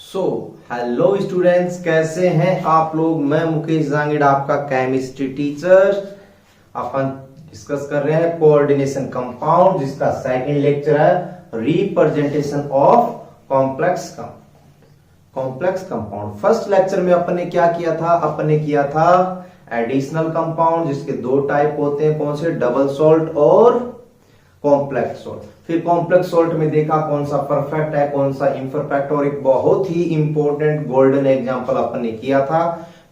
So hello students, कैसे हैं आप लोग। मैं मुकेश जांगिड़, आपका केमिस्ट्री टीचर। अपन डिस्कस कर रहे हैं कोऑर्डिनेशन कंपाउंड, जिसका सेकंड लेक्चर है representation of complex compound. First lecture में अपन ने क्या किया था, अपन ने किया था एडिशनल कंपाउंड, जिसके दो टाइप होते हैं, कौन से, डबल सॉल्ट और कॉम्प्लेक्स सॉल्ट। फिर कॉम्प्लेक्स सॉल्ट में देखा कौन सा परफेक्ट है, कौन सा इम्परफेक्ट, और एक बहुत ही इंपॉर्टेंट गोल्डन एग्जांपल अपन ने किया था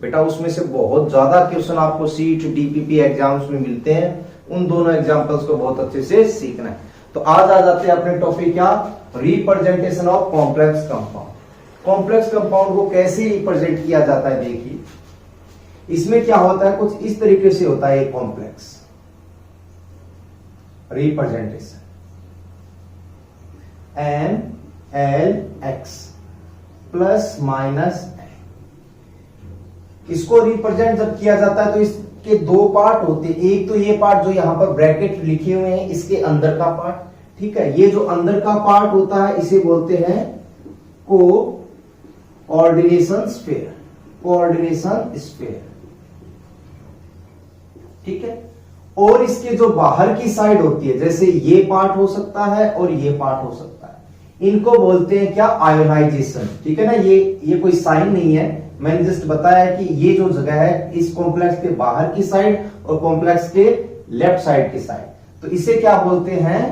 बेटा। उसमें से बहुत ज्यादा क्वेश्चन आपको सीट डीपीपी एग्जाम्स में मिलते हैं। उन दोनों एग्जांपल्स को बहुत अच्छे से सीखना है। तो आज आ जाते हैं अपने टॉपिक क्या, representation of complex compound. Complex compound को कैसे रिप्रेजेंट किया जाता है, देखिए इसमें क्या होता है, कुछ इस तरीके से होता है। Complex representation NLX plus minus, इसको रिप्रेजेंट जब किया जाता है तो इसके दो पार्ट होते हैं। एक तो ये पार्ट जो यहां पर ब्रैकेट लिखे हुए हैं, इसके अंदर का पार्ट, ठीक है। ये जो अंदर का पार्ट होता है इसे बोलते हैं कोऑर्डिनेशन स्फीयर, कोऑर्डिनेशन स्फीयर, ठीक है। और इसके जो बाहर की साइड होती है, जैसे ये पार्ट हो सकता है और ये पार्ट हो सकता है, इनको बोलते हैं क्या, आयोनाइजेशन, ठीक है ना। ये कोई साइन नहीं है, मैंने जस्ट बताया कि ये जो जगह है इस कॉम्प्लेक्स के बाहर की साइड और कॉम्प्लेक्स के लेफ्ट साइड की साइड, तो इसे क्या बोलते हैं,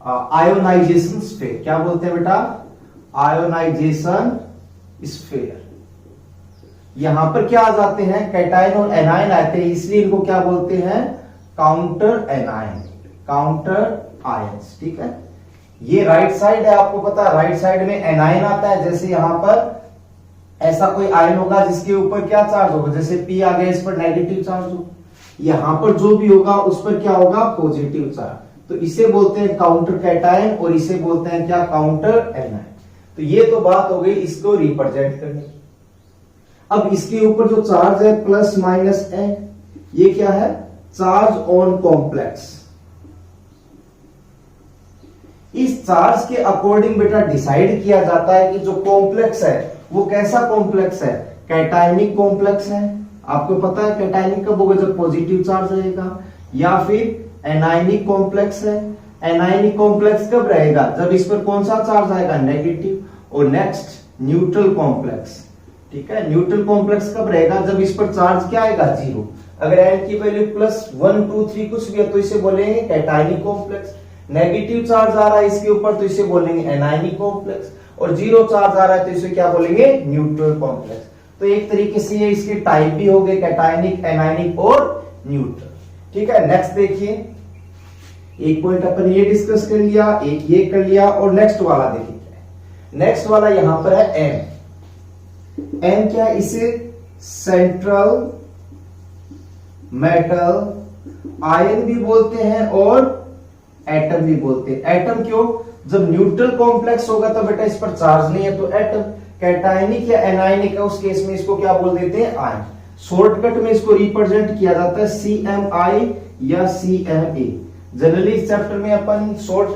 आयोनाइजेशन स्फीयर। क्या बोलते हैं बेटा, आयोनाइजेशन स्फीयर। यहां पर क्या आ जाते हैं, कैटायन और एनायन आते हैं, इसलिए इनको क्या बोलते हैं, काउंटर एनायन, काउंटर आयंस, ठीक है। ये राइट साइड है, आपको पता है राइट साइड में एनायन आता है। जैसे यहां पर ऐसा कोई आयन होगा जिसके ऊपर क्या चार्ज होगा, जैसे P आ गया, इस पर नेगेटिव चार्ज हो, यहां पर जो भी होगा उस पर क्या होगा, पॉजिटिव चार्ज। तो इसे बोलते हैं काउंटर कैटायन और इसे बोलते हैं क्या, काउंटर एनायन। तो ये तो बात हो गई इसको रिप्रेजेंट करने। अब इसके ऊपर जो चार्ज है प्लस माइनस है, ये क्या है, चार्ज ऑन कॉम्प्लेक्स। इस चार्ज के अकॉर्डिंग बेटा डिसाइड किया जाता है कि जो कॉम्प्लेक्स है वो कैसा कॉम्प्लेक्स है, कैटायनिक कॉम्प्लेक्स है। आपको पता है कैटायनिक कब होगा, जब पॉजिटिव चार्ज रहेगा, या फिर एनायनिक कॉम्प्लेक्स है। एनायनिक कॉम्प्लेक्स कब रहेगा, जब इस पर कौन सा चार्ज आएगा, नेगेटिव। और नेक्स्ट न्यूट्रल कॉम्प्लेक्स, ठीक है। न्यूट्रल कॉम्प्लेक्स कब रहेगा, जब इस पर चार्ज क्या आएगा, जीरो। अगर एन की वैल्यू प्लस 1 2 3 कुछ भी है तो इसे बोलेंगे कैटायनिक कॉम्प्लेक्स। नेगेटिव चार्ज आ रहा है इसके ऊपर तो इसे बोलेंगे एनायनिक कॉम्प्लेक्स, और जीरो चार्ज आ रहा है तो इसे क्या बोलेंगे, न्यूट्रल कॉम्प्लेक्स। तो एक तरीके से ये इसके टाइप भी हो गए, कैटायनिक, एनायनिक और न्यूट्रल, ठीक है। नेक्स्ट देखिए, एक पॉइंट अपन ये डिस्कस कर लिया, एक ये कर लिया, और नेक्स्ट वाला देखिए। नेक्स्ट वाला यहां पर है एम क्या, इसे सेंट्रल मेटल आयन भी बोलते हैं और एटम भी बोलते हैं। एटम क्यों, जब न्यूट्रल कॉम्प्लेक्स होगा तो बेटा इस पर चार्ज नहीं है तो एटम। कैटायनिक या एनायनिक है उस केस में इसको क्या बोल देते हैं, आयन। शॉर्टकट में इसको रिप्रेजेंट किया जाता है CMI या CMA। जनरली इस चैप्टर में अपन शॉर्ट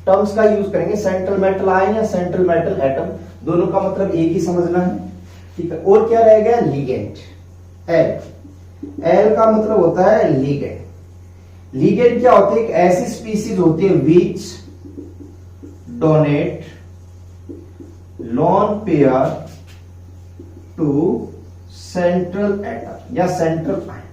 टर्म्स का यूज करेंगे, सेंट्रल मेटल आयन या सेंट्रल मेटल एटम, दोनों का मतलब एक ही समझना है, ठीक है। और क्या रहेगा, लिगेंड, एल का मतलब होता है लिगेंड। लिगेंड क्या होते हैं, एक ऐसी स्पीसीज होती है which donate lone pair to central atom या सेंट्रल आयन।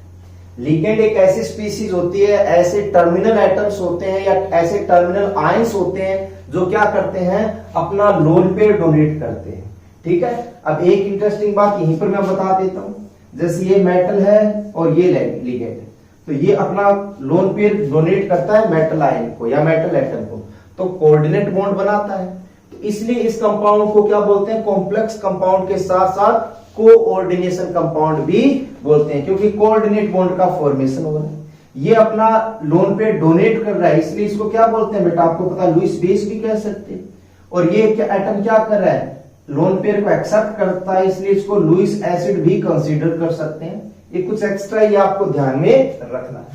लिगेंड एक ऐसी स्पीसीज होती है, ऐसे टर्मिनल एटम्स होते हैं या ऐसे टर्मिनल आयंस होते हैं जो क्या करते हैं, अपना लोन पेयर डोनेट करते हैं, ठीक है। अब एक इंटरेस्टिंग बात यहीं पर मैं बता देता हूं, जैसे ये मेटल है और ये लिगेंड है, तो ये अपना लोन पेयर डोनेट करता है मेटल आयन को या मेटल एटम को, तो कोऑर्डिनेट बॉन्ड बनाता है। तो इसलिए इस कंपाउंड को क्या बोलते हैं, कॉम्प्लेक्स कंपाउंड के साथ साथ कोऑर्डिनेशन कंपाउंड भी बोलते हैं, क्योंकि कोऑर्डिनेट बॉन्ड का फॉर्मेशन हो रहा है। ये अपना लोन पेयर डोनेट कर रहा है, इसलिए इसको क्या बोलते हैं बेटा, आपको पता है लुईस बेस भी कह सकते हैं। और ये क्या एटम क्या कर रहा है, लोन पेयर को एक्सेप्ट करता है, इसलिए इसको लुईस एसिड भी कंसीडर कर सकते हैं। ये कुछ एक्स्ट्रा ये आपको ध्यान में रखना है।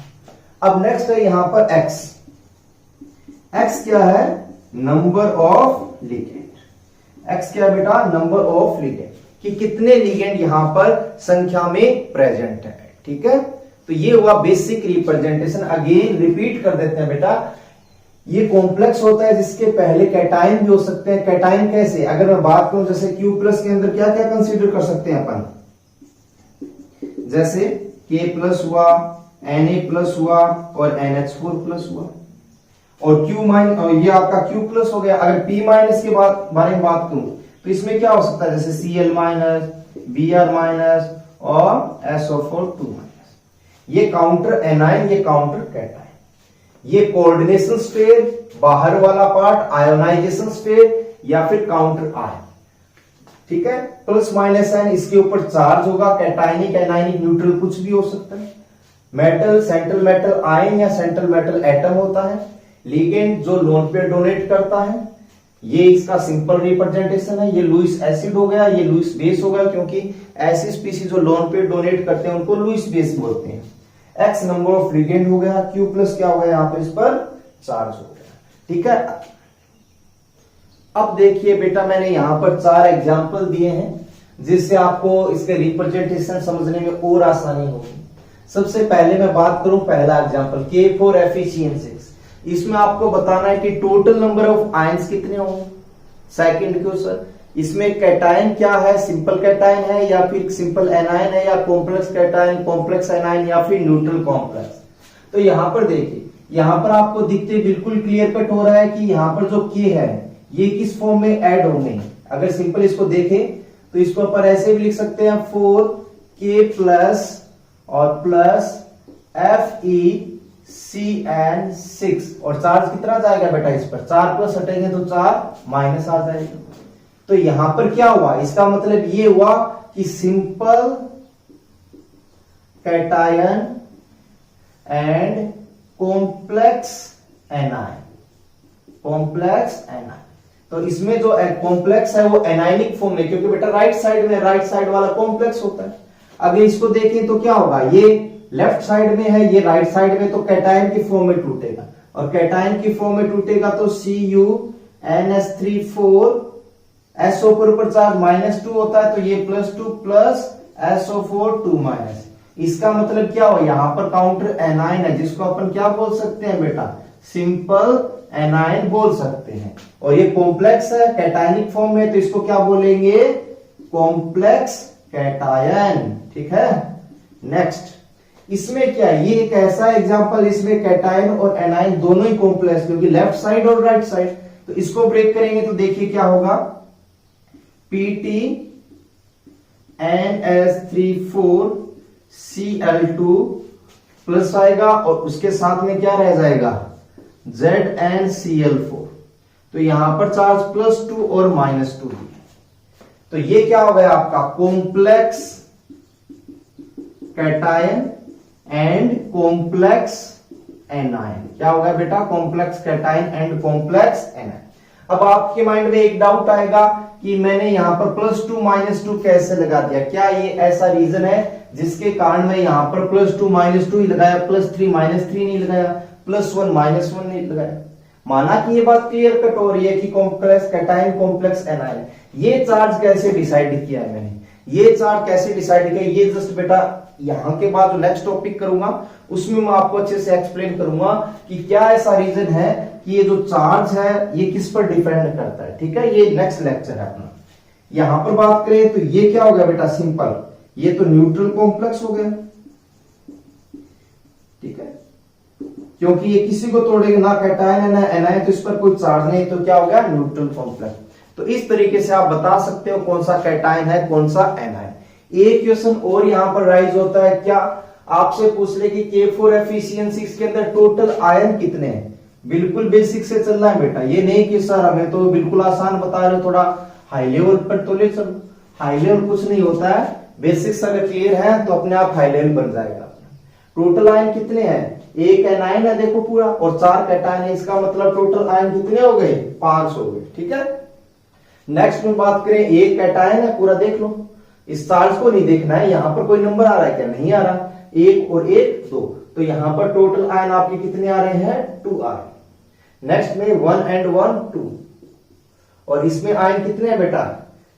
अब नेक्स्ट है यहां पर एक्स क्या है, नंबर ऑफ लिगेंड। x क्या है बेटा, नंबर ऑफ लिगेंड, कि कितने लिगेंड यहां पर संख्या में प्रेजेंट है। ठीक है, तो ये हुआ बेसिक रिप्रेजेंटेशन। अगेन रिपीट कर देते हैं बेटा, ये कॉम्प्लेक्स होता है जिसके पहले कैटाइन भी हो सकते हैं। कैटाइन कैसे, अगर मैं बात करूं जैसे Q प्लस के अंदर क्या क्या कंसीडर कर सकते हैं अपन, जैसे K प्लस हुआ, Na प्लस हुआ और NH4 प्लस हुआ, और Q माइनस, और ये आपका Q प्लस हो गया। अगर P माइनस के बारे में बात करूं तो इसमें क्या हो सकता है, जैसे Cl माइनस, Br माइनस और SO4 2 माइनस। ये काउंटर एनाइन, ये काउंटर कैटाइन। ये कोऑर्डिनेशन स्टेट, बाहर वाला पार्ट आयोनाइजेशन स्टेट या फिर काउंटर आयन। ठीक है, प्लस माइनस आयन, इसके ऊपर चार्ज होगा, कैटाइनिक, एनाइनिक, न्यूट्रल कुछ भी हो सकता है। मेटल, सेंट्रल मेटल आयन या सेंट्रल मेटल एटम होता है। लिगेंड जो लोन पेयर डोनेट करता है, ये इसका सिंपल रिप्रेजेंटेशन है। ये लुईस एसिड हो गया, ये लुईस बेस हो गया, क्योंकि ऐसी स्पीसीज जो लोन पेयर डोनेट करते हैं उनको लुईस बेस बोलते हैं। एक्स नंबर ऑफ लिगेंड हो गया, क्यू प्लस क्या हो गया, यहां पे इस पर चार्ज हो गया। ठीक है, अब देखिए बेटा, मैंने यहां पर 4 एग्जाम्पल दिए हैं जिससे आपको इसके रिप्रेजेंटेशन समझने में और आसानी होगी। सबसे पहले मैं बात करूं पहला एग्जाम्पल K4Fe6। इसमें आपको बताना है कि टोटल नंबर ऑफ आयंस कितने होंगे। सेकंड क्वेश्चन, इसमें कैटायन क्या है, सिंपल कैटायन है या फिर सिंपल एनायन है, या कॉम्प्लेक्स कैटायन, कॉम्प्लेक्स एनायन या फिर न्यूट्रल कॉम्प्लेक्स। तो यहां पर देखिए, यहां पर आपको दिखते बिल्कुल क्लियर कट हो रहा है कि यहां पर जो K है ये किस फॉर्म में ऐड होंगे। अगर सिंपल इसको देखें तो इसको अपन ऐसे भी लिख सकते हैं 4K प्लस और प्लस FeCN6, और चार्ज कितना जाएगा बेटा इस पर, 4 प्लस हटेंगे तो 4 माइनस आ जाएगा। तो यहां पर क्या हुआ, इसका मतलब ये हुआ कि simple cation and complex anion, complex anion. तो इसमें जो कॉम्प्लेक्स है वो एनायनिक फॉर्म में, क्योंकि बेटा राइट साइड में, राइट साइड वाला कॉम्प्लेक्स होता है। अगर इसको देखें तो क्या होगा, ये लेफ्ट साइड में है, ये राइट साइड में, तो कैटायन की फॉर्म में टूटेगा, और कैटायन की फॉर्म में टूटेगा तो CuNH3 SO4 पर चार्ज -2 होता है, तो ये +2 प्लस SO4 2 माइनस। इसका मतलब क्या हो, यहां पर काउंटर एनायन है जिसको अपन क्या बोल सकते हैं बेटा, सिंपल एनायन बोल सकते हैं। और ये कॉम्प्लेक्स है, कैटायनिक फॉर्म में, तो इसको क्या बोलेंगे, कॉम्प्लेक्स कैटायन। ठीक है, नेक्स्ट, इसमें क्या है, ये एक ऐसा एग्जांपल, इसमें कैटायन और एनायन दोनों ही कॉम्प्लेक्स, क्योंकि लेफ्ट साइड और राइट साइड। तो इसको ब्रेक करेंगे तो देखिए क्या होगा, PTNS34Cl2 प्लस आएगा, और उसके साथ में क्या रह जाएगा, ZnCl4। तो यहां पर चार्ज +2 और -2 है। तो ये क्या हो गया आपका, complex cation and complex anion. क्या होगा बेटा, complex cation and complex anion. अब आपके माइंड में एक डाउट आएगा कि मैंने यहां पर +2 -2 कैसे लगा दिया, क्या ये ऐसा रीजन है जिसके कारण मैं यहां पर +2 -2 ही लगाया, +3 -3 नहीं लगाया, +1 -1 नहीं लगाया। माना कि ये बात क्लियर कट हो रही है कि कॉम्प्लेक्स कैटायन, कॉम्प्लेक्स एनायन। ये चार्ज कैसे डिसाइड किया है मैंने, ये चार्ज कैसे डिसाइड किया, ये जस्ट बेटा यहां के बाद जो नेक्स्ट टॉपिक करूंगा उसमें मैं आपको अच्छे से एक्सप्लेन करूंगा कि क्या ऐसा रीजन है कि ये जो चार्ज है ये किस पर डिपेंड करता है। ठीक है, ये नेक्स्ट लेक्चर है अपना। यहां पर बात करें तो ये क्या हो गया बेटा, सिंपल, ये तो न्यूट्रल कॉम्प्लेक्स हो गया। ठीक है, क्योंकि ये किसी को तोड़ेगा, ना कैटायन है ना एनायन, तो इस पर कोई चार्ज नहीं, तो क्या हो गया, न्यूट्रल कॉम्प्लेक्स। तो इस तरीके से आप बता सकते हो कौन सा कैटायन है, कौन सा एनायन। एक क्वेश्चन और यहां पर राइज होता है, क्या आपसे पूछ ले कि K4Fe6 के अंदर टोटल आयन कितने हैं। बिल्कुल बेसिक से चल रहा है बेटा, ये नहीं कि सर हमें तो बिल्कुल आसान बता रहे हो, थोड़ा हाई लेवल पर तो ले चलो। हाई लेवल कुछ नहीं होता है, बेसिक्स अगर क्लियर है तो अपने आप हाई लेवल बन जाएगा। टोटल आयन कितने हैं, एक एनायन है देखो पूरा, और 4 कैटायन है, इसका मतलब टोटल आयन कितने हो गए, 5 हो गए। ठीक है, नेक्स्ट में बात करें, एक कैटायन है पूरा, देख लो, इस चार्ज को नहीं देखना है, यहां पर कोई नंबर आ रहा है क्या, नहीं आ रहा, 1 और 1 2, तो यहां पर टोटल आयन आपके कितने आ रहे हैं, 2 आ रहे हैं। नेक्स्ट में 1 and 1 2, और इसमें आयन कितने हैं बेटा,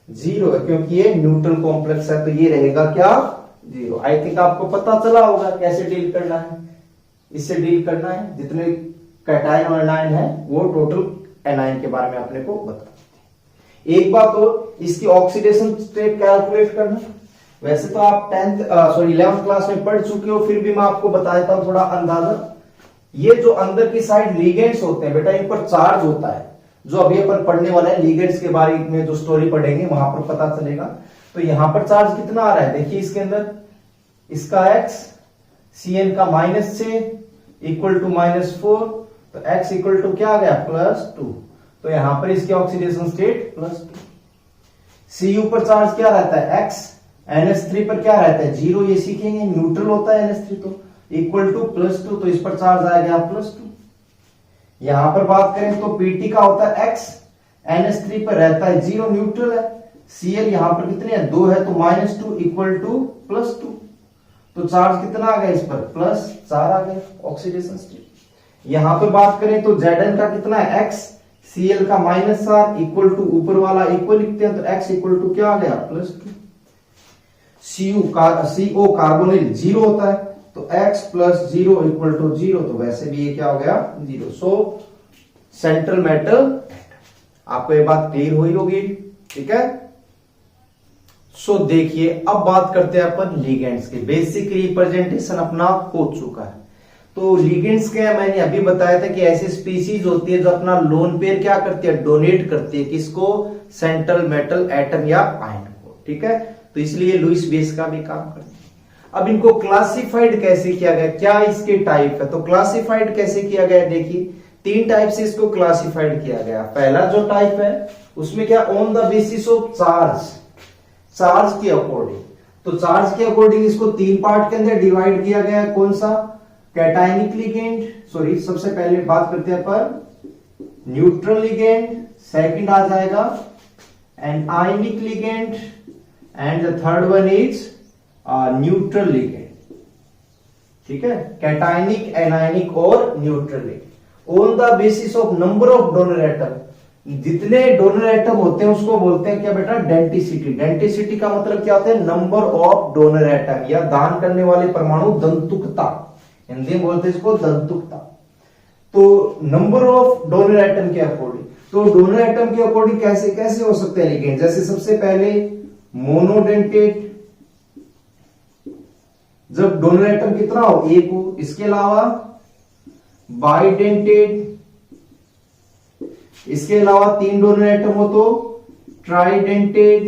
0 है, क्योंकि ये न्यूट्रल कॉम्प्लेक्स है, तो ये रहेगा क्या, 0। आई थिंक आपको पता चला होगा कैसे डील करना है, इससे डील करना है। जितने कैटायन और एनायन है वो टोटल एनायन के बारे में अपने को बता। एक बात और, इसकी ऑक्सीडेशन स्टेट कैलकुलेट करना। वैसे तो आप 11th क्लास में पढ़ चुके हो, फिर भी मैं आपको बता देता हूं थोड़ा अंदाजा। ये जो अंदर की साइड लिगेंड्स होते हैं बेटा, इन पर चार्ज होता है, जो अभी अपन पढ़ने वाला है लिगेंड्स के बारे में, जो स्टोरी पढ़ेंगे वहां पर पता चलेगा। तो यहां पर चार्ज कितना आ रहा है, देखिए इसके अंदर, इसका x Cn का -6 इक्वल टू -4, तो x इक्वल टू क्या आ गया, +2। तो यहां पर इसकी ऑक्सीडेशन स्टेट +2। Cu पर चार्ज क्या रहता है, x, NH3 पर क्या रहता है, 0, ये सीखेंगे, न्यूट्रल होता है NH3, तो इक्वल टू +2, तो इस पर चार्ज आ गया +2। यहां पर बात करें तो Pt का होता है x, NH3 पर रहता है 0, न्यूट्रल है। Cl यहां पर कितने हैं, 2 है, तो -2 इक्वल टू +2, तो चार्ज कितना आ गया इस पर, +4 आ गया, ऑक्सीडेशन स्टेट। यहां पर बात करें तो Zn का कितना है, x, Cl का -4 इक्वल टू, ऊपर वाला इक्वल लिखते हैं, तो x इक्वल टू क्या आ गया, +2। CO कार्बोनिल 0 होता है, तो x + 0 इक्वल टू 0, तो वैसे भी ये क्या हो गया, 0। सो सेंट्रल मेटल, आपको ये बात क्लियर हुई होगी, ठीक है। सो देखिए अब बात करते हैं अपन लिगेंड्स की। बेसिक रिप्रेजेंटेशन अपना हो चुका है। तो लिगेंड्स क्या है, मैंने अभी बताया था कि ऐसी स्पीसीज होती है जो अपना लोन पेयर क्या करती है, डोनेट करती है, किसको, सेंट्रल मेटल एटम या आयन को, ठीक है। तो इसलिए लुईस बेस का भी काम करती है। अब इनको क्लासिफाइड कैसे किया गया, क्या इसके टाइप है, तो क्लासिफाइड कैसे किया गया, देखिए 3 टाइप से इसको क्लासिफाइड किया गया। पहला जो टाइप है उसमें क्या, on the basis of charge, charge के अकॉर्डिंग। तो चार्ज के अकॉर्डिंग इसको 3 पार्ट के अंदर डिवाइड किया गया है। कौन सा, कैटायनिक लिगेंड, सॉरी सबसे पहले बात करते हैं पर न्यूट्रल लिगेंड, सेकंड आ जाएगा an ionic ligand, and the third one is neutral ligand, ठीक है। कैटायनिक, एनायनिक और neutral ligand. On the basis of number of donor atom, जितने डोनर एटम होते हैं उसको बोलते हैं क्या बेटा, डेंटिसिटी। डेंटिसिटी का मतलब क्या होता है, नंबर ऑफ डोनर एटम, या दान करने वाले परमाणु दंतुकता, हिंदी में बोलते हैं इसको दंतुकता। तो नंबर ऑफ डोनर एटम के अकॉर्डिंग, तो डोनर एटम के अकॉर्डिंग कैसे कैसे हो सकते हैं लिगेंड, जैसे सबसे पहले मोनोडेंटेट, जब डोनर एटम कितना हो, 1 हो। इसके अलावा बाइडेंटेट, इसके अलावा 3 डोनर एटम हो तो ट्राइडेंटेट,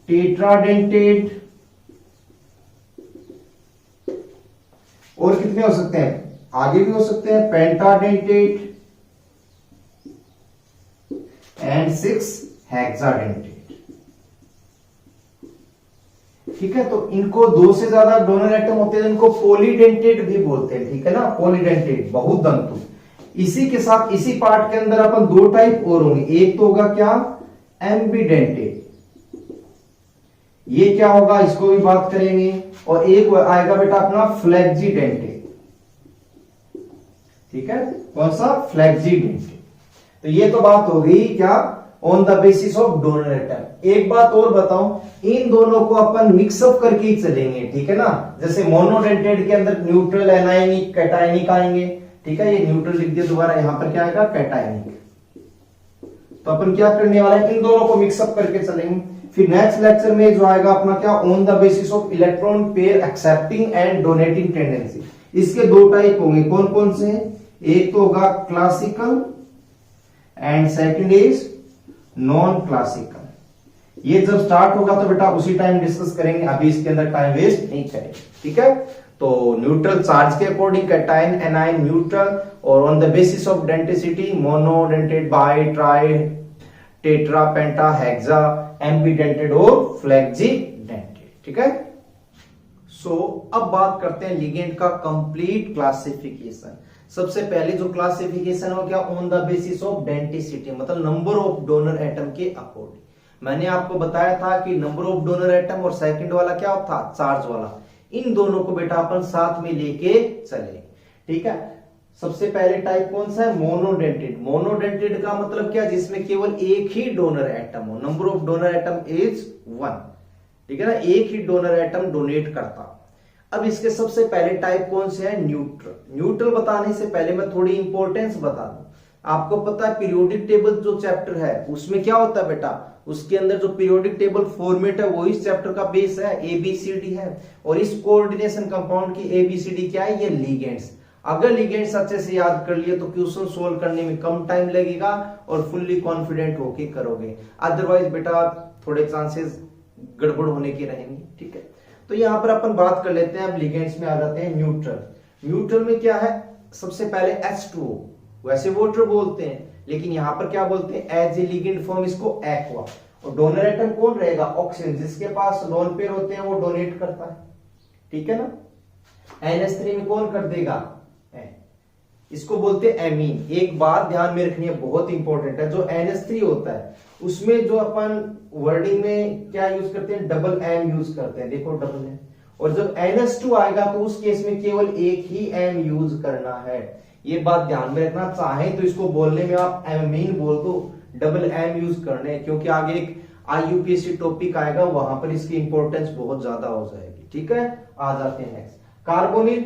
टेट्राडेंटेट, और कितने हो सकते हैं, आगे भी हो सकते हैं, पेंटाडेंटेट एंड 6 हेक्साडेंटेट, ठीक है। तो इनको 2 से ज्यादा डोनर एटम होते हैं, इनको पॉलीडेंटेट भी बोलते हैं, ठीक है ना, पॉलीडेंटेट, बहुत दंतु। इसी के साथ इसी पार्ट के अंदर अपन 2 टाइप और होंगे, एक तो होगा क्या, एम्बीडेंटेट, ये क्या होगा इसको भी बात करेंगे, और एक आएगा बेटा अपना फ्लेक्सीडेंटेट, ठीक है। कौन सा, फ्लेक्सीडेंटेट। तो ये तो बात हो गई क्या, on the basis of donor atom. एक बात और बताऊं, इन दोनों को अपन मिक्सअप करके ही चलेंगे, ठीक है ना। जैसे मोनोडेंटेट के अंदर न्यूट्रल, एनायनिक, कैटायनिक आएंगे, ठीक है। ये न्यूट्रल लिख दिया दोबारा, यहां पर क्या आएगा, कैटायनिक। तो अपन क्या करने वाले हैं, इन दोनों को मिक्सअप करके चलेंगे। फिर नेक्स्ट लेक्चर में जो आएगा अपना क्या, on the basis of electron pair accepting and donating tendency. इसके 2 टाइप होंगे, कौन कौन से, एक तो होगा classical and second is non classical. ये जब स्टार्ट होगा तो बेटा उसी टाइम डिस्कस करेंगे, अभी इसके अंदर टाइम वेस्ट नहीं करेंगे, ठीक है। तो न्यूट्रल चार्ज के अकॉर्डिंग कैटायन, एनायन, न्यूट्रल, और on the basis of denticity monodentate, by, try, tetra, penta, hexa, ambidentate और फ्लेक्सीडेंटेट, ठीक है। सो अब बात करते हैं लिगेंड का कंप्लीट क्लासिफिकेशन। सबसे पहले जो क्लासिफिकेशन हो क्या, on the basis of denticity, मतलब नंबर ऑफ डोनर एटम के अकॉर्डिंग। मैंने आपको बताया था कि नंबर ऑफ डोनर एटम और सेकंड वाला क्या था, चार्ज वाला, इन दोनों को बेटा अपन साथ में लेके चले, ठीक है। सबसे पहले टाइप कौन सा है? मोनोडेंटेड। मोनोडेंटेड का मतलब क्या? जिसमें केवल एक ही डोनर एटम हो। Number of donor atom is 1, ठीक है ना, एक ही डोनर एटम डोनेट करता। अब इसके सबसे पहले टाइप कौन से है? न्यूट्रल। न्यूट्रल बताने से पहले मैं थोड़ी इंपॉर्टेंस बता दूं। आपको पता है पीरियोडिक टेबल जो चैप्टर है उसमें क्या होता है बेटा? उसके अंदर जो पीरियोडिक टेबल फॉर्मेट है वो इस चैप्टर का बेस है, एबीसीडी है। और इस कोऑर्डिनेशन कंपाउंड की एबीसीडी क्या है? ये लिगेंड्स। अगर लिगेंड्स अच्छे से याद कर लिए तो क्वेश्चन सोल्व करने में कम टाइम लगेगा और फुल्ली कॉन्फिडेंट होके करोगे। अदरवाइज बेटा थोड़े चांसेस गड़बड़ होने के रहेंगे, ठीक है। तो यहां पर अपन बात कर लेते हैं, अब लिगेंड्स में आ जाते हैं न्यूट्रल। न्यूट्रल में क्या है? सबसे पहले H2O, वैसे वाटर बोलते हैं लेकिन यहां पर क्या बोलते हैं? एज ए लिगेंड फॉर्म इसको एक्वा। और डोनर एटम कौन रहेगा? ऑक्सीजन। जिसके पास लोन पेयर होते हैं वो डोनेट करता है, ठीक है ना। NH3 में कौन कर देगा? इसको बोलते हैं एमीन। एक बात ध्यान में रखनी है, बहुत इंपॉर्टेंट है। जो NH3 होता है उसमें जो अपन वर्डिंग में क्या यूज करते हैं? डबल एम यूज करते हैं, देखो डबल एम। और जब NH2 आएगा तो उस केस में केवल एक ही एम यूज करना है। ये बात ध्यान में रखना। चाहे तो इसको बोलने में आप एमीन बोल दो, डबल एम यूज करने, क्योंकि आगे एक IUPAC टॉपिक आएगा, वहां पर इसकी इंपॉर्टेंस बहुत ज्यादा हो जाएगी, ठीक है। आ जाते हैं नेक्स्ट, कार्बोनिल।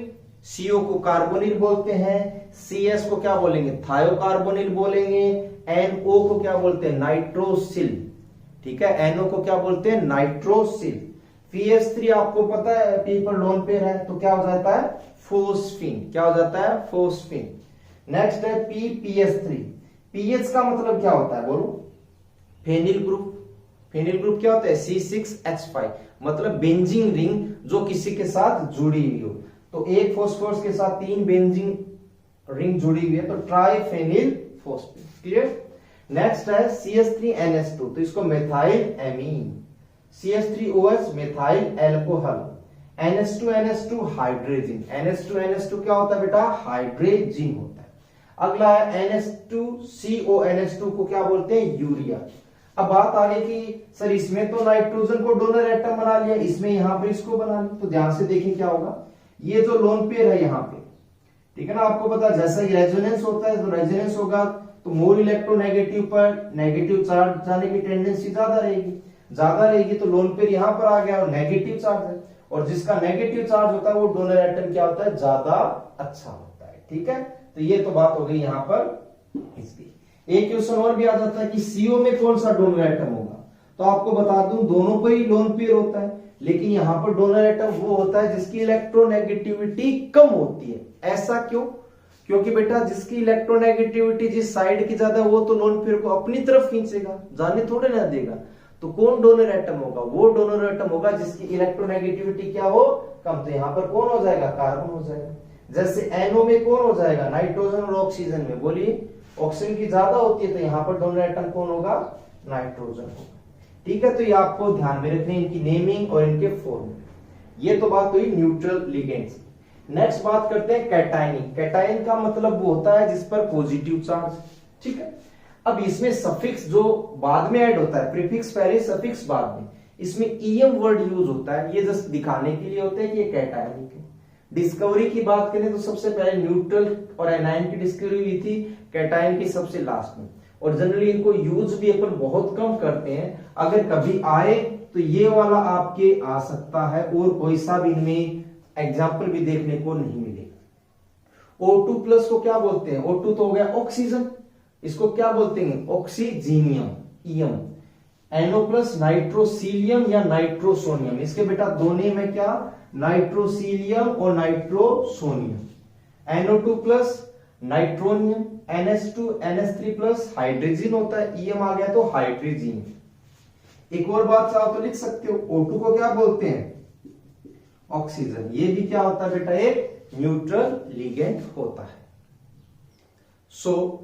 CO को कार्बोनिल बोलते हैं, CS को क्या बोलेंगे? थायोकार्बोनिल बोलेंगे, NO को क्या बोलते हैं? नाइट्रोसिल, ठीक है। NO को क्या बोलते हैं? नाइट्रोसिल। PH3 आपको पता है P पर लोन पेयर है तो क्या हो जाता है? फोस्फीन। क्या हो जाता है? फोस्फीन। नेक्स्ट है PPH3। PH का मतलब क्या होता है बोलो? Phenyl group. फेनिल ग्रुप क्या होता है? C6H5, मतलब बेंजीन रिंग जो किसी के साथ जुड़ी हुई हो। तो एक फॉस्फोरस के साथ 3 बेंजीन रिंग जुड़ी हुई है तो ट्राइफेनिल फोस्फेट, क्लियर। नेक्स्ट है CH3NH2, तो इसको methyl amine. CH3OH methyl alcohol. NH2NH2 hydrogen. NH2NH2 क्या होता है बेटा? हाइड्रोजन होता है। अगला है NH2CONH2 को क्या बोलते हैं? यूरिया। अब बात आ गई कि सर इसमें तो नाइट्रोजन को डोनर एटम बना लिया, इसमें यहां पर इसको बना लिया, तो ध्यान से देखें क्या होगा। ये जो लोन पेयर है यहाँ पे, ठीक है ना, आपको पता जैसा ही रेजोनेंस होता है तो रेजोनेंस होगा तो मोर इलेक्ट्रोनेगेटिव पर नेगेटिव चार्ज जाने की टेंडेंसी ज्यादा रहेगी तो लोन पेयर यहाँ पर आ गया और नेगेटिव चार्ज है। और जिसका नेगेटिव चार्ज होता है वो डोनर एटम क्या होता है? ज्यादा अच्छा होता है, ठीक है। तो ये तो बात हो गई यहाँ पर इसकी। एक क्वेश्चन और भी आ जाता है कि CO में कौन सा डोनर एटम होगा? तो आपको बता दूं दोनों पर ही लोन पेयर होता है, लेकिन यहां पर डोनर एटम वो होता है जिसकी इलेक्ट्रोनेगेटिविटी कम होती है। ऐसा क्यों? क्योंकि बेटा जिसकी इलेक्ट्रोनेगेटिविटी जिस साइड की ज्यादा वो तो लोन पेयर को अपनी तरफ खींचेगा, जाने थोड़े ना देगा। तो कौन डोनर एटम होगा? वो डोनर एटम होगा जिसकी इलेक्ट्रोनेगेटिविटी क्या हो? कम। तो यहां पर कौन हो जाएगा? कार्बन हो जाएगा। जैसे NO में कौन हो जाएगा? नाइट्रोजन और ऑक्सीजन में, बोलिए ऑक्सीजन की ज्यादा होती है तो यहां पर डोनर एटम कौन होगा? नाइट्रोजन होगा, ठीक है। तो ये आपको ध्यान में रखनी है, इनकी नेमिंग और इनके फॉर्म। ये तो बात हुई न्यूट्रल लिगेंड्स। नेक्स्ट बात करते हैं कैटायनिक। कैटायन का मतलब वो होता है जिस पर पॉजिटिव चार्ज, ठीक है। अब इसमें सफिक्स जो बाद में ऐड होता है, प्रीफिक्स पहले सफिक्स बाद में, इसमें EM वर्ड यूज होता है। ये जस्ट दिखाने के लिए होता है कि ये कैटायनिक है। डिस्कवरी की बात करें तो सबसे पहले न्यूट्रल और एनायन की डिस्कवरी हुई थी, कैटायन की सबसे लास्ट में। और जनरली इनको यूज भी अपन बहुत कम करते हैं। अगर कभी आए तो ये वाला आपके आ सकता है और कोई सा भी इनमें एग्जाम्पल भी देखने को नहीं मिलेगा। O2 प्लस को क्या बोलते हैं? O2 तो हो गया ऑक्सीजन, इसको क्या बोलते हैं? ऑक्सीजीनियम, EM। NO प्लस नाइट्रोसीलियम या नाइट्रोसोनियम, इसके बेटा दो नेम है क्या? नाइट्रोसीलियम और nitrosonium. NO2 plus nitronium, NH2 NH3 plus hydrogen होता है, EM आ गया तो हाइड्रोजन। एक और बात चाहो तो लिख सकते हो, O2 को क्या बोलते हैं? ऑक्सीजन। ये भी क्या होता है बेटा? एक न्यूट्रल लिगेंड होता है।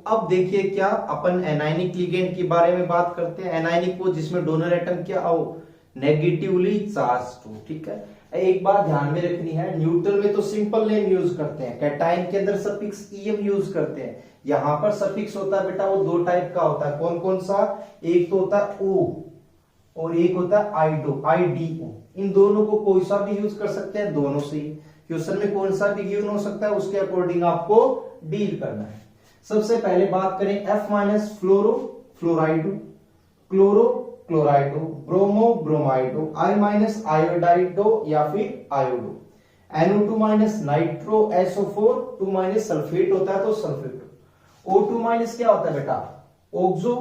अब देखिए क्या अपन एनायनिक लिगेंड के बारे में बात करते हैं। एनायनिक वो जिसमें डोनर एटम क्या हो? नेगेटिवली चार्ज हो, ठीक है। एक बात ध्यान में रखनी है, न्यूट्रल में तो सिंपल नेम यूज करते हैं, कैटायन के अंदर सफिक्स EM यूज करते हैं। यहां पर सफिक्स होता है बेटा वो दो टाइप का होता है। कौन कौन सा? एक तो होता है O और एक होता है IDO। इन दोनों को कोई सा भी यूज कर सकते हैं, दोनों से ही। क्वेश्चन में कौन सा भी गिवन हो सकता है, उसके अकॉर्डिंग आपको डील करना है। सबसे पहले बात करें F minus fluoro fluorido, chloro chlorido, bromo bromido, I minus iodido या फिर iodo, NO2 minus nitro SO4, 2 minus sulphate होता है तो सल्फेटो, O2 माइनस क्या होता है बेटा ऑक्सो,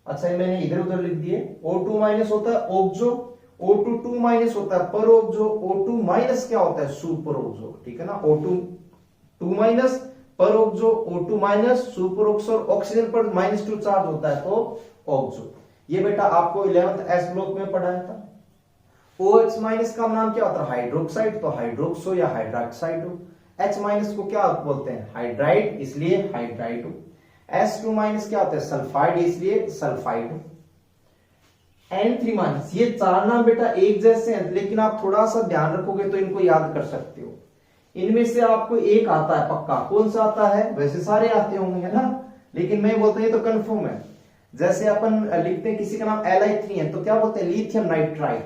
अच्छा ये मैंने इधर उधर लिख दिए, O2 माइनस होता है ऑक्सो, O2 2 माइनस होता है पर ऑक्सो, O2 माइनस क्या होता है सुपर ऑक्सो, ठीक है ना, O2 2 माइनस पर oxo, O2 minus super oxo, oxygen पर -2 चार्ज होता है तो ऑक्सो। ये बेटा आपको 11th एस ब्लॉक में पढ़ाया था। OH माइनस का नाम क्या होता है हाइड्रोक्साइड, तो हाइड्रोक्सो या हाइड्रोक्साइड हो। H माइनस को क्या बोलते हैं हाइड्राइड, इसलिए हाइड्राइड हो। S2 माइनस क्या होता है सल्फाइड, इसलिए सल्फाइड हो। N3 माइनस, ये चार नाम बेटा एक जैसे हैं लेकिन आप थोड़ा सा ध्यान रखोगे तो इनको याद कर सकते हो। इनमें से आपको एक आता है पक्का, कौन सा आता है, वैसे सारे आते होंगे है ना, लेकिन मैं बोलता हूं ये तो कंफर्म है। जैसे अपन लिखते हैं किसी का नाम Li3 है तो क्या बोलते हैं लिथियम नाइट्राइड,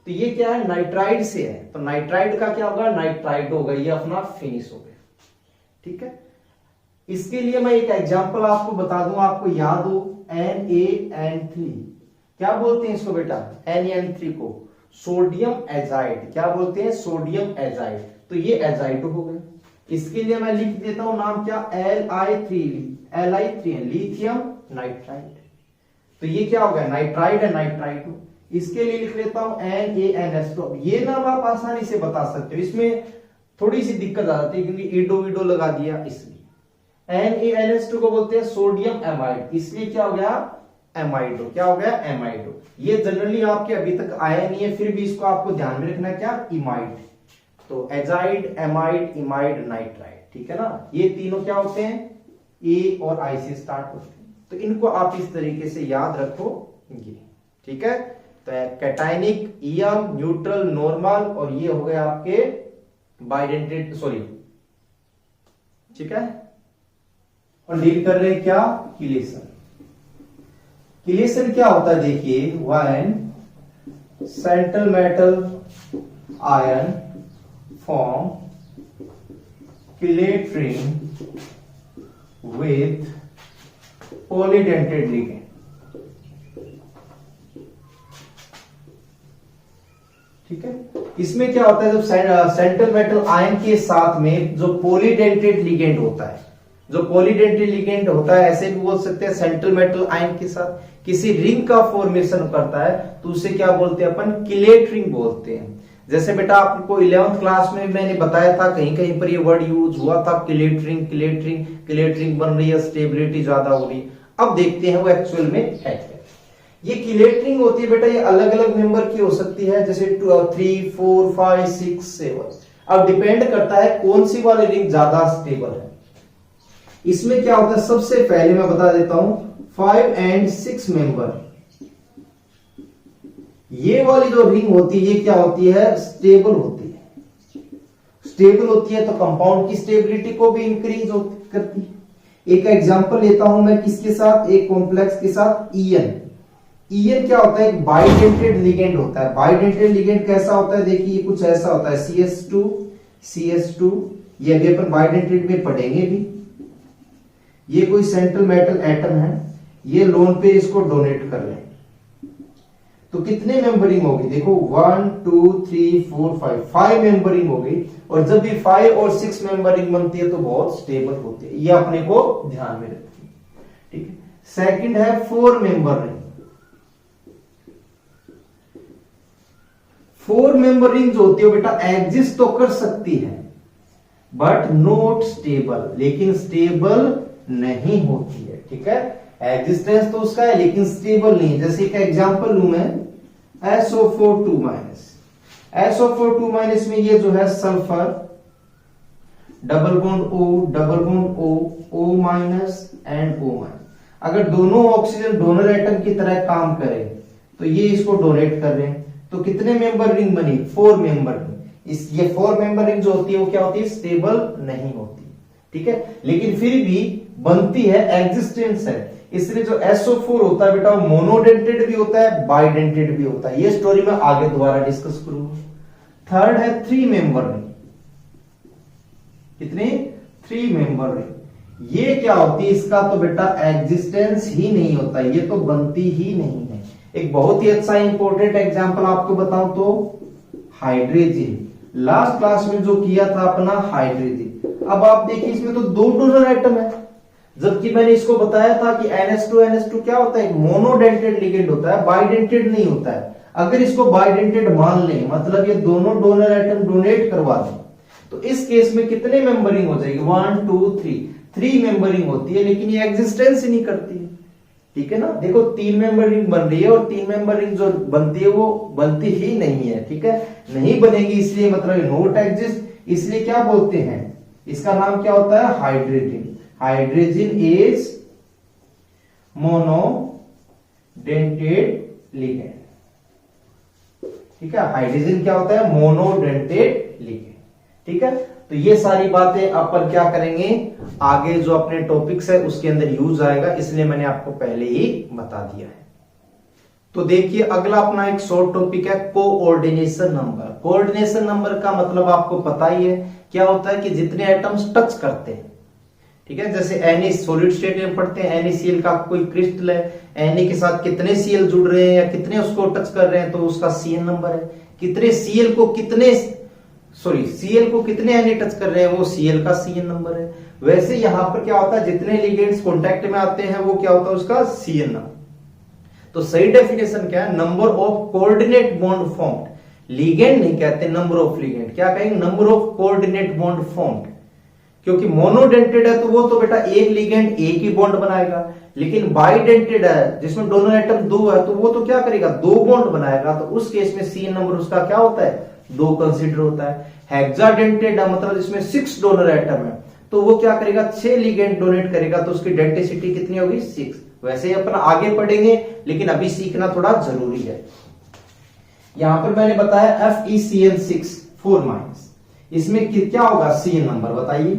तो ये क्या है नाइट्राइड से है, तो नाइट्राइड का क्या होगा नाइट्राइड होगा, ये अपना फिनिश हो गया, ठीक है। इसके लिए मैं एक एग्जांपल आपको बता दूं, आपको याद हो, NaN3 क्या बोलते हैं इसको बेटा, NaN3 को सोडियम एजाइड, क्या बोलते हैं सोडियम एजाइड, तो ये एजाइड हो गए। इसके लिए मैं लिख देता हूं नाम क्या Li3 लिथियम नाइट्राइड, तो ये क्या हो गया नाइट्राइड है नाइट्राइड। इसके लिए लिख लेता हूं NaNH2, ये नाम आप आसानी से बता सकते हो, इसमें थोड़ी सी दिक्कत आ जाती है क्योंकि ईडो वीडो लगा दिया इसलिए। NaNH2 को बोलते हैं सोडियम एमाइड, इसलिए क्या हो गया एमाइडो, क्या हो गया एमाइडो। ये जनरली आपके अभी तक आया नहीं है, फिर भी इसको आपको ध्यान में रखना क्या इमाइड, तो एजाइड एमाइड इमाइड नाइट्राइड, ठीक है ना। ये तीनों क्या होते हैं ए और आई से स्टार्ट होते हैं, तो इनको आप इस तरीके से याद रखोगे, ठीक है। तो कैटायनिक ईएम न्यूट्रल नॉर्मल, और ये हो गए आपके बाइडेंटेड सॉरी, ठीक है। और डील कर रहे हैं क्या किलेशन। किलेशन क्या होता है देखिए, when central metal ion form chelate ring with polydentate ligand, ठीक है। इसमें क्या होता है जब सेंट्रल मेटल आयन के साथ में जो पॉलीडेंटेड लिगेंड होता है, जो पॉलीडेंटेड लिगेंड होता है, ऐसे भी बोल सकते हैं सेंट्रल मेटल आयन के साथ किसी रिंग का फॉर्मेशन करता है तो उसे क्या बोलते हैं अपन किलेट रिंग बोलते हैं। जैसे बेटा आपको 11th क्लास में मैंने बताया था, कहीं कहीं पर ये वर्ड यूज हुआ था chelate ring chelate ring, chelate ring बन रही है, स्टेबिलिटी ज्यादा हो रही। अब देखते हैं वो एक्चुअल में है क्या। ये किलेट रिंग होती है बेटा, ये अलग अलग मेंबर की हो सकती है, जैसे 3 4 5 6 7। अब डिपेंड करता है कौन सी वाली रिंग ज्यादा स्टेबल है। इसमें क्या होता है सबसे पहले मैं बता देता हूं 5 and 6 मेंबर, ये वाली जो रिंग होती है ये क्या होती है स्टेबल होती है। स्टेबल होती है तो कंपाउंड की स्टेबिलिटी को भी इंक्रीज करती है। एक एग्जांपल लेता हूं मैं किसके साथ, एक कॉम्प्लेक्स के साथ ईएन। ईएन क्या होता है एक बाइडेंटेड लिगेंड होता है। बाइडेंटेड लिगेंड कैसा होता है देखिए कुछ ऐसा होता है CS2 ये अभी अपन बाइडेंटेड में पढ़ेंगे भी। ये कोई सेंट्रल मेटल एटम है, ये लोन पे इसको डोनेट कर रहे हैं तो कितने मेंबरिंग होगी देखो 1 2 3 4 5 मेंबरिंग होगी। और जब भी 5 और 6 मेंबरिंग बनती है तो बहुत स्टेबल होती है, ये अपने को ध्यान में रखिए, ठीक है। सेकंड है 4 मेंबर रिंग। 4 मेंबर रिंग जो होती है बेटा एग्जिस्ट तो कर सकती है बट नॉट स्टेबल, लेकिन स्टेबल नहीं होती है, ठीक है। एग्जिस्टेंस तो उसका है लेकिन स्टेबल नहीं है। जैसे एक एग्जांपल लूं मैं SO4 SO4 में ये जो है sulphur double bond O minus and O minus, अगर दोनों ऑक्सीजन डोनर एटम की तरह काम करें तो ये इसको डोनेट कर रहे हैं तो कितने मेंबर रिंग बनी 4 मेंबर रिंग। ये 4 मेंबर रिंग जो होती है वो क्या होती है स्टेबल नहीं होती, ठीक है, लेकिन फिर भी बनती है, एग्जिस्टेंस है। इसलिए जो SO4 होता है बेटा वो मोनोडेंटेड भी होता है बाइडेंटेड भी होता है। ये स्टोरी मैं आगे दोबारा डिस्कस करूंगा। थर्ड है 3 मेंबर रिंग। कितने 3 मेंबर रिंग। ये क्या होती है, इसका तो बेटा एग्जिस्टेंस ही नहीं होता, ये तो बनती ही नहीं है। एक बहुत ही अच्छा इंपॉर्टेंट एग्जांपल आपको बताऊं तो हाइड्रोजन, लास्ट क्लास में जो किया था अपना हाइड्रोजन। अब आप देखिए इसमें तो 2 डोनर एटम है, जबकि मैंने इसको बताया था कि NH2 क्या होता है, मोनोडेंटेड लिगेंड होता है, बाइडेंटेड नहीं होता है। अगर इसको बाइडेंटेड मान लें, मतलब ये दोनों डोनर एटम डोनेट करवा दें, तो इस केस में कितने मेंबरिंग हो जाएगी, 1 2 3 मेंबरिंग होती है, लेकिन ये एग्जिस्टेंस ही नहीं करती है। ठीक है ना, देखो 3 मेंबर रिंग बन रही है और 3 मेंबर रिंग जो बनती है वो बनती ही नहीं है। ठीक है, नहीं बनेगी, इसलिए मतलब नोट एग्जिस्ट, इसलिए क्या बोलते हैं, इसका नाम क्या होता है, hydrogen. Hydrogen is monodentate ligand. ठीक है, हाइड्रोजन क्या होता है, मोनोडेंटेड लिगेंड। ठीक है, तो ये सारी बातें अपन क्या करेंगे, आगे जो अपने टॉपिक्स है उसके अंदर यूज आएगा, इसलिए मैंने आपको पहले ही बता दिया है। तो देखिए अगला अपना एक शॉर्ट टॉपिक है कोऑर्डिनेशन नंबर। कोऑर्डिनेशन नंबर का मतलब आपको पता ही है, क्या होता है कि जितने एटम्स टच करते हैं, ठीक है, जैसे Na सॉलिड स्टेट में पढ़ते हैं, NaCl का कोई क्रिस्टल है, Na के साथ कितने Cl जुड़ रहे हैं या कितने उसको टच कर रहे हैं तो उसका Cn नंबर है, कितने Cl को कितने Na टच कर रहे हैं वो Cl का Cn नंबर है। वैसे यहां पर क्या होता है, जितने लिगेंड्स कांटेक्ट में आते हैं वो क्या होता है, उसका Cn नंबर। तो सही डेफिनेशन क्या है, number of coordinate bond formed. Ligand नहीं कहते, नंबर ऑफ लिगेंड, क्या कहेंगे, number of coordinate bond formed. क्योंकि मोनोडेंटेड है तो वो तो बेटा एक लिगेंड एक ही बॉन्ड बनाएगा, लेकिन बाइडेंटेड है जिसमें दोनों एटम 2 है तो वो तो क्या करेगा, 2 बॉन्ड बनाएगा। तो उस केस में Cn नंबर उसका क्या होता है, 2 कंसीडर होता है। हेक्साडेंटेड है मतलब इसमें 6 डोनर एटम है तो वो क्या करेगा, 6 लिगेंड डोनेट करेगा, तो उसकी डेंसिटी कितनी होगी, 6। वैसे ही अपना आगे पढ़ेंगे, लेकिन अभी सीखना थोड़ा जरूरी है। यहां पर मैंने बताया FeCN6 4-, इसमें क्या होगा, Cn नंबर बताइए।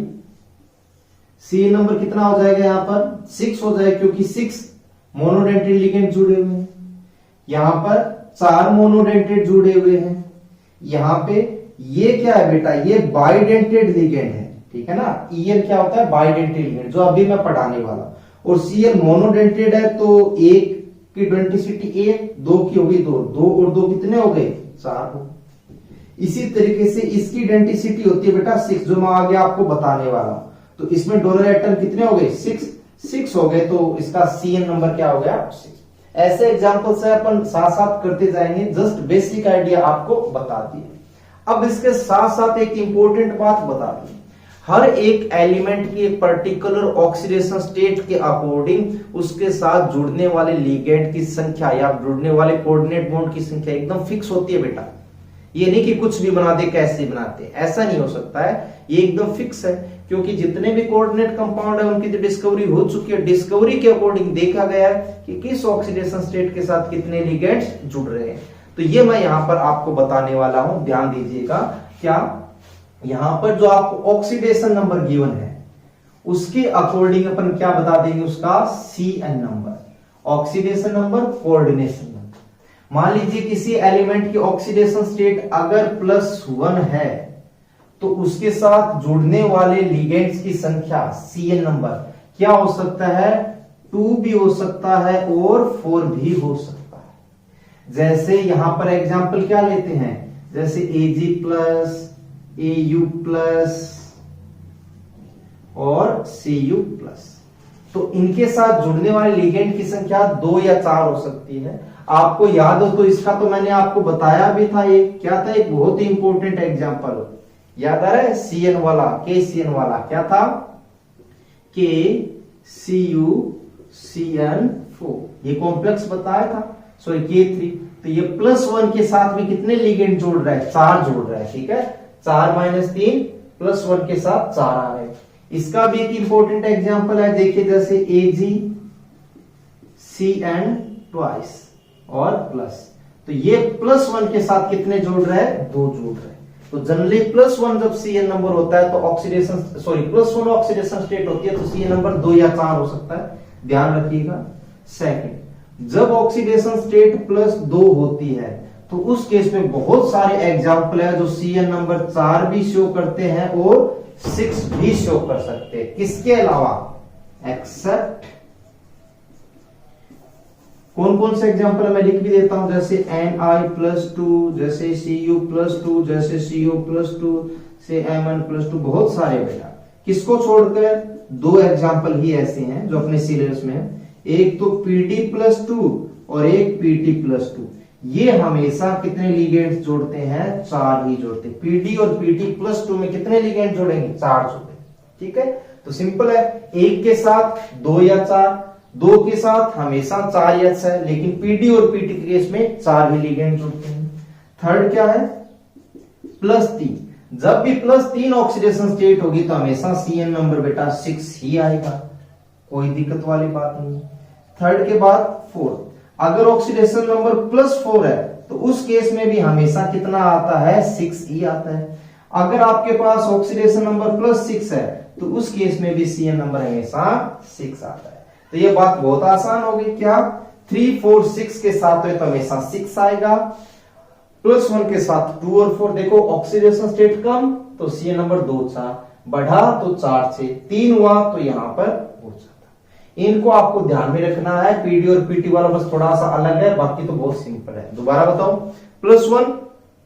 Cn नंबर कितना हो जाएगा, यहां पर 6 हो जाएगा, क्योंकि 6 मोनोडेंटेड लिगेंड जुड़े हुए हैं, यहां पर 4 मोनोडेंटेड जुड़े हुए हैं, यहां पे ये क्या है बेटा, ये बाइडेंटेड लिगेंड है। ठीक है ना, En क्या होता है, बाइडेंटेड लिगेंड, जो अभी मैं पढ़ाने वाला। और Cl मोनोडेंटेड है तो 1 की डेंसिटी 1, 2 की होगी 2, 2 और 2 कितने हो गए, 4 हो। इसी तरीके से इसकी डेंसिटी होती है बेटा 6, जो मैं आगे आपको बताने वाला हूं। तो इसमें डोनर एटम कितने हो गए, 6 हो गए, तो इसका Cn नंबर क्या हो गया, 6। ऐसे एग्जांपल से अपन साथ साथ करते जाएंगे, जस्ट बेसिक आइडिया आपको बता दिया। अब इसके साथ साथ एक इंपॉर्टेंट बात बता दी, हर एक एलिमेंट की एक पर्टिकुलर ऑक्सीडेशन स्टेट के अकॉर्डिंग उसके साथ जुड़ने वाले लिगेंड की संख्या या जुड़ने वाले कोऑर्डिनेट बॉन्ड की संख्या एकदम फिक्स होती है बेटा। ये नहीं कि कुछ भी बना दे, कैसे बनाते, ऐसा नहीं हो सकता है, ये एकदम फिक्स है। क्योंकि जितने भी कोऑर्डिनेट कंपाउंड है उनकी जो डिस्कवरी हो चुकी है, डिस्कवरी के अकॉर्डिंग देखा गया है कि किस ऑक्सीडेशन स्टेट के साथ कितने लिगेंड्स जुड़ रहे हैं। तो ये मैं यहां पर आपको बताने वाला हूं, ध्यान दीजिएगा। क्या, यहां पर जो आपको ऑक्सीडेशन नंबर गिवन है उसके अकॉर्डिंग अपन क्या बता देंगे, उसका Cn number, oxidation number, coordination number. मान लीजिए किसी एलिमेंट की ऑक्सीडेशन स्टेट अगर +1 है तो उसके साथ जुड़ने वाले लिगेंड्स की संख्या Cn नंबर क्या हो सकता है, 2 भी हो सकता है और 4 भी हो सकता है। जैसे यहां पर एग्जांपल क्या लेते हैं, जैसे Ag+, Au+ और Cu+, तो इनके साथ जुड़ने वाले लिगेंड की संख्या 2 या 4 हो सकती है। आपको याद हो तो इसका तो मैंने आपको बताया भी था, ये क्या था, एक बहुत ही इंपॉर्टेंट एग्जांपल याद आ रहा है, Cn वाला, KCN वाला क्या था, KCuCN4, ये कॉम्प्लेक्स बताया था, सॉरी K3। तो ये +1 के साथ में कितने लिगेंड जोड़ रहा है, 4 जोड़ रहा है। ठीक है, 4 - 3 +1 के साथ 4 आ रहे हैं। इसका भी एक इंपॉर्टेंट एग्जांपल है, देखिए जैसे AgCN और प्लस, तो ये +1 के साथ कितने जोड़ रहे हैं, 2 जोड़ रहे हैं। तो जनरली +1 जब Cn नंबर होता है तो ऑक्सीडेशन, सॉरी +1 ऑक्सीडेशन स्टेट होती है तो Cn नंबर 2 या 4 हो सकता है, ध्यान रखिएगा। सेकंड, जब ऑक्सीडेशन स्टेट +2 होती है तो उस केस में बहुत सारे एग्जांपल है जो Cn नंबर 4 भी शो करते हैं और 6 भी शो कर सकते हैं। किसके अलावा? एक्सेप्ट, कौन कौन से एग्जाम्पल मैं लिख भी देता हूं, जैसे Ni+2, जैसे Cu+2, जैसे Co+2 से Mn+2, बहुत सारे बेटा। किसको छोड़कर? 2 एग्जाम्पल ही ऐसे हैं जो अपने सिलेबस में है, एक तो Pd+2 और एक Pt+2। ये हमेशा कितने लिगेंड्स जोड़ते हैं? 4 ही जोड़ते हैं। Pd और Pt+2 में कितने लिगेंड जोड़ेंगे? 4 जोड़ेंगे। ठीक है, तो सिंपल है, एक के साथ 2 या 4, 2 के साथ हमेशा 4 या 6, लेकिन Pd और Pt के केस में 4 ही लिगेंड जोड़ते हैं। थर्ड क्या है? +3, जब भी +3 ऑक्सीडेशन स्टेट होगी तो हमेशा CN नंबर बेटा 6 ही आएगा, कोई दिक्कत वाली बात नहीं। थर्ड के बाद 4, अगर ऑक्सीडेशन नंबर +4 है तो उस केस में भी हमेशा कितना आता है? 6 ही आता है। अगर आपके पास ऑक्सीडेशन नंबर +6 है तो उस केस में भी CN नंबर हमेशा 6 आता है। तो ये बात बहुत आसान हो गई। क्या? 3, 4, 6 के साथ तो हमेशा 6 आएगा, +1 के साथ 2 और 4। देखो ऑक्सीडेशन स्टेट कम तो CN नंबर 2, 4 बढ़ा तो 4 से 3 हुआ तो यहां पर हो जाता। इनको आपको ध्यान में रखना है। Pd और Pt वाला बस थोड़ा सा अलग है, बाकी तो बहुत सिंपल है। दोबारा बताओ, +1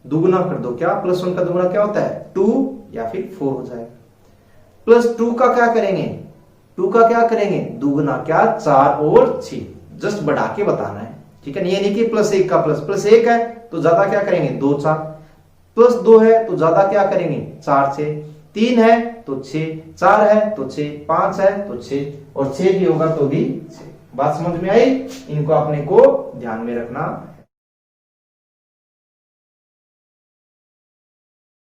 दुगुना कर दो, क्या +1 का दुगुना क्या होता है? 2 या फिर 4 हो जाएगा। +2 का क्या करेंगे? 2 का क्या करेंगे? दुगुना, क्या? 4 और 6, जस्ट बढ़ा के बताना है। ठीक है, ये नहीं कि +1 का +1 है तो ज्यादा क्या करेंगे? 2, 4, +2 है तो ज्यादा क्या करेंगे? 4, 6, 3 है तो 6, 4 है तो 6, 5 है तो 6, और 6 भी होगा तो भी 6। बात समझ में आई? इनको अपने को ध्यान में रखना